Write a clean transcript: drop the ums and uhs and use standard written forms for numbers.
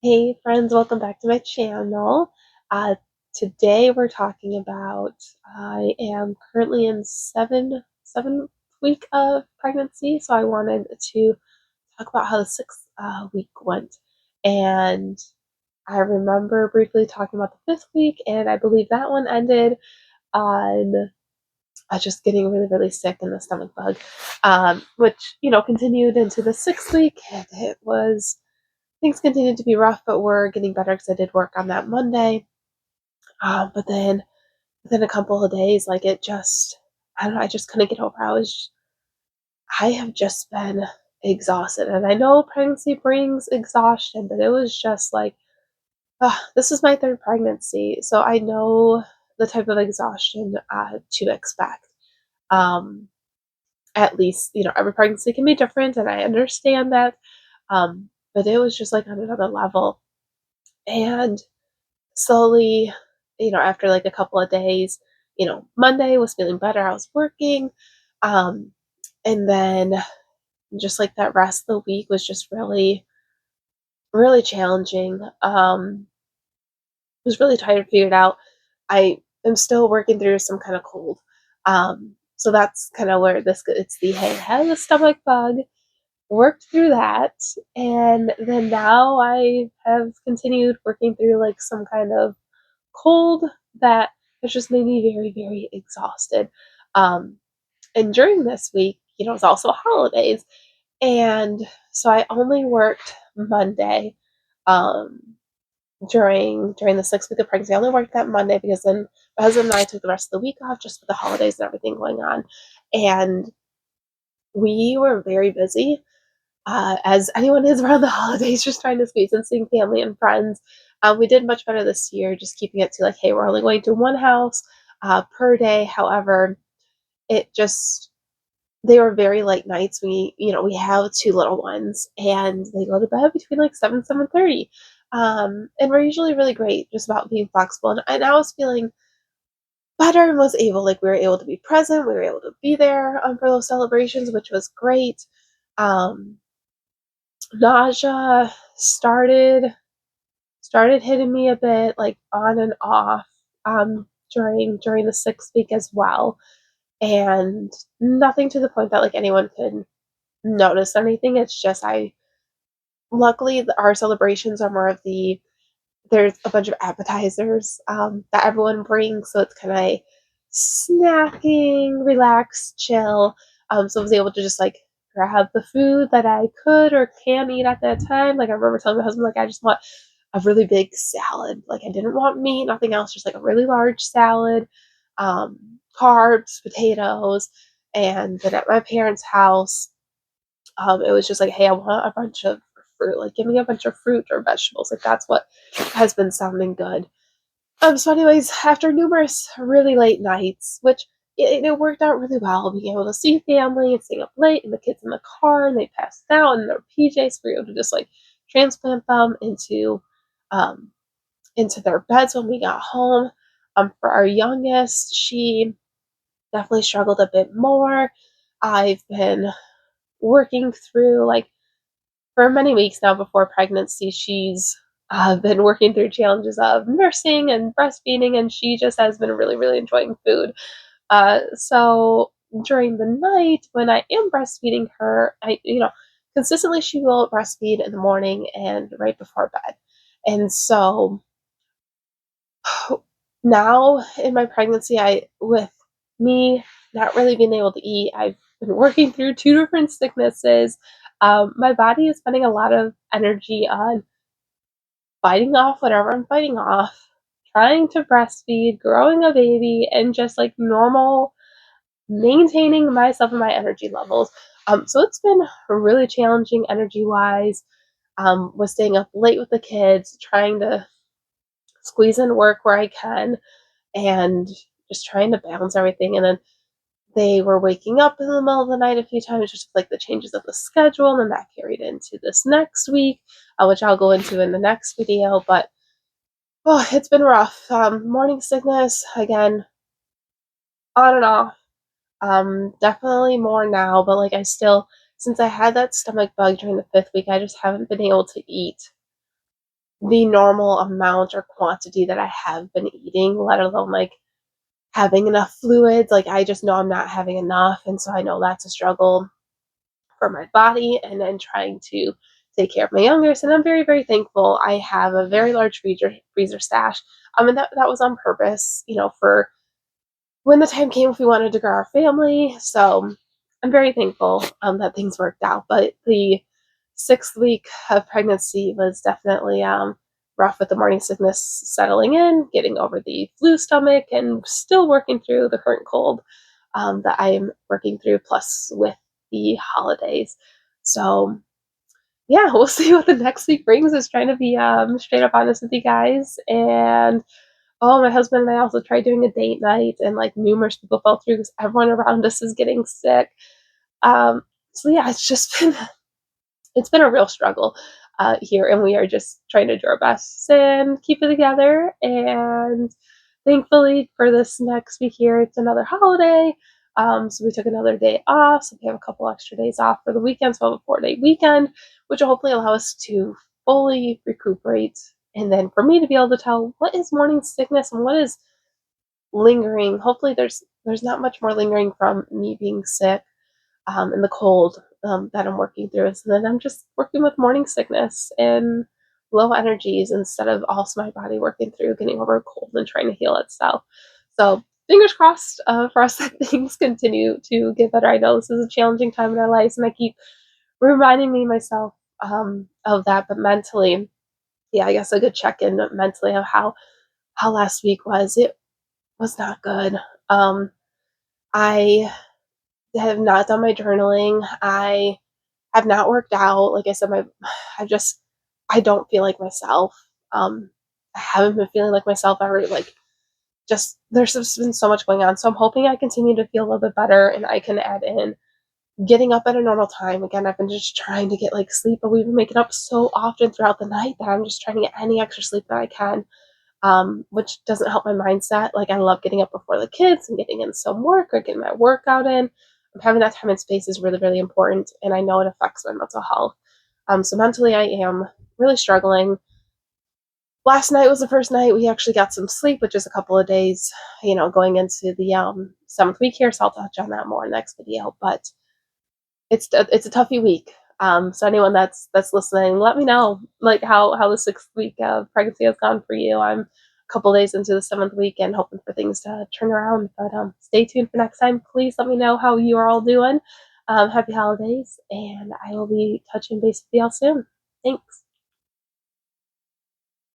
Hey friends, welcome back to my channel. Uh, Today we're talking about I am currently in seventh week of pregnancy, so I wanted to talk about how the sixth week went. And I remember briefly talking about the fifth week, and I believe that one ended on just getting really, really sick in the stomach bug, which continued into the sixth week, and it was things continued to be rough, but we're getting better because I did work on that Monday. But then within a couple of days, like it just, I don't know, I just couldn't get over. I have just been exhausted. And I know pregnancy brings exhaustion, but it was just like, this is my third pregnancy. So I know the type of exhaustion to expect. Um, at least, every pregnancy can be different, and I understand that. But it was just like on another level. And slowly, after like a couple of days, Monday was feeling better. I was working. Um, and then just like that rest of the week was just really, really challenging. Was really tired to figure it out. I am still working through some kind of cold. So that's kind of where it's the hey, I had a stomach bug, worked through that, and then now I have continued working through like some kind of cold that has just made me very, very exhausted. Um, and during this week, it's also holidays. And so I only worked Monday um, during the 6 week of pregnancy. I only worked that Monday because then my husband and I took the rest of the week off just with the holidays and everything going on. And we were very busy, as anyone is around the holidays, just trying to squeeze in seeing family and friends. We did much better this year, just keeping it to like, hey, we're only going to one house per day. However, it just they were very late nights. We have two little ones, and they go to bed between like 7:30. And we're usually really great just about being flexible. And I was feeling better and was able, like, we were able to be present, we were able to be there for those celebrations, which was great. Um, Nausea started hitting me a bit, like, on and off, during the 6th week as well, and nothing to the point that, like, anyone could notice anything. It's just I luckily, our celebrations are more of there's a bunch of appetizers, that everyone brings, so it's kinda snacking, relax, chill, so I was able to just, like, grab the food that I could or can eat at that time. Like, I remember telling my husband, like, "I just want a really big salad." Like, I didn't want meat, nothing else, just, like, a really large salad, carbs, potatoes, and then at my parents' house, it was just like, "Hey, I want a bunch of fruit, like, give me a bunch of fruit or vegetables." Like, that's what has been sounding good. So anyways, after numerous really late nights, which it worked out really well, being able to see family and staying up late and the kids in the car and they passed out in their PJs, we were able to just like transplant them um into their beds when we got home. For our youngest, she definitely struggled a bit more. I've been working through like for many weeks now before pregnancy, she's been working through challenges of nursing and breastfeeding, and she just has been really, really enjoying food. So during the night when I am breastfeeding her, consistently she will breastfeed in the morning and right before bed. And so now in my pregnancy, with me not really being able to eat, I've been working through two different sicknesses. My body is spending a lot of energy on fighting off whatever I'm fighting off, trying to breastfeed, growing a baby, and just like normal maintaining myself and my energy levels. So it's been really challenging energy wise. Was staying up late with the kids, trying to squeeze in work where I can, and just trying to balance everything. And then they were waking up in the middle of the night a few times, just like the changes of the schedule, and then that carried into this next week, which I'll go into in the next video. But it's been rough. Morning sickness again, on and off. Definitely more now, but like I still, since I had that stomach bug during the fifth week, I just haven't been able to eat the normal amount or quantity that I have been eating, let alone like having enough fluids. Like I just know I'm not having enough, and so I know that's a struggle for my body, and then trying to take care of my youngest. And I'm very, very thankful. I have a very large freezer stash. And that was on purpose, for when the time came if we wanted to grow our family. So I'm very thankful that things worked out. But the 6th week of pregnancy was definitely rough, with the morning sickness settling in, getting over the flu stomach, and still working through the current cold that I'm working through, plus with the holidays. So yeah, we'll see what the next week brings. Is trying to be straight up honest with you guys. And oh, my husband and I also tried doing a date night, and like numerous people fell through because everyone around us is getting sick. So yeah, it's been a real struggle here, and we are just trying to do our best and keep it together. And thankfully, for this next week here, it's another holiday. So we took another day off. So we have a couple extra days off for the weekend. So we'll have a 4-day weekend, which will hopefully allow us to fully recuperate. And then for me to be able to tell what is morning sickness and what is lingering. Hopefully, there's not much more lingering from me being sick and the cold that I'm working through. So then I'm just working with morning sickness and low energies instead of also my body working through getting over a cold and trying to heal itself. So fingers crossed for us that things continue to get better. I know this is a challenging time in our lives, and I keep reminding me myself of that. But mentally, yeah, I guess a good check in mentally of how last week was. It was not good. I have not done my journaling. I have not worked out. Like I said, I just I don't feel like myself. Um, I haven't been feeling like myself ever. Like just there's just been so much going on. So I'm hoping I continue to feel a little bit better, and I can add in getting up at a normal time. Again, I've been just trying to get like sleep, but we've been waking up so often throughout the night that I'm just trying to get any extra sleep that I can. Which doesn't help my mindset. Like I love getting up before the kids and getting in some work or getting my workout in. Having that time and space is really, really important, and I know it affects my mental health. So mentally, I am really struggling. Last night was the first night we actually got some sleep, which is a couple of days, going into the 7th week here. So I'll touch on that more in the next video. But it's a toughy week. So anyone that's listening, let me know like how the 6th week of pregnancy has gone for you. I'm a couple days into the 7th week and hoping for things to turn around. But stay tuned for next time. Please let me know how you are all doing. Happy holidays, and I will be touching base with y'all soon. Thanks.